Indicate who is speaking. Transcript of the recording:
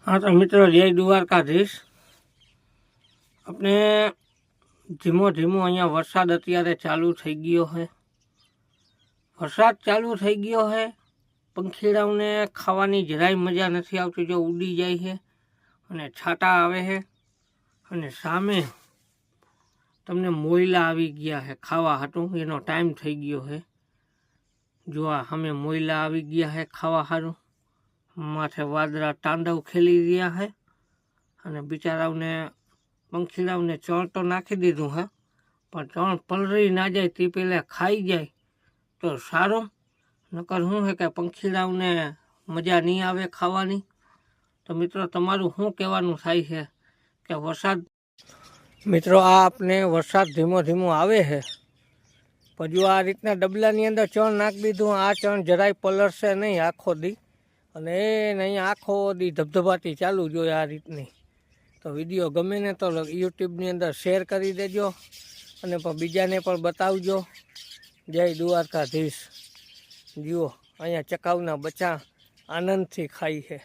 Speaker 1: हाँ तो मित्रों जय द्वारकाधीश। अपने धीमो धीमो अहींया वरसाद अत्यारे चालू थई गयो है। वरसाद चालू थई गयो है, पंखीड़ाओने खावानी જરાય मजा નથી આવતી, जो उड़ी जाय है अने छाटा आवे है अने सामे तमने मोयला आवी गया है खावा हाटू। एनो टाइम थई गयो है। जो आ हमें मोयला आवी गया है खावा हारू। माथे वादरा तांडव खेली रह्या है अने बिचाराओने पंखीड़ाओने चण तो नाखी दीधुं है, पण चण पलरी ना जाय ते पहेला खाई जाय तो सारू। नकर शुं है के पंखीड़ाओने मजा नहीं आवे खावानी। तो मित्रों तमारुं शुं कहेवानुं थाय छे के वरसाद मित्रों आ आपने वरसाद धीमो धीमो आवे है, पण जो आ रीतना डबलानी अंदर चण नाख दीधुं। आ चण જરાય पलरशे नहीं आखो दी अने नहीं आखो दी धबधबाती चालू जो आ रीतनी। तो विडियो गमे ने तो यूट्यूब नी अंदर शेर करी देजो अने बीजाने पण बतावजो। जय द्वारकाधीश। जुओ अहींया चकाउना बच्चा आनंद थी खाई है।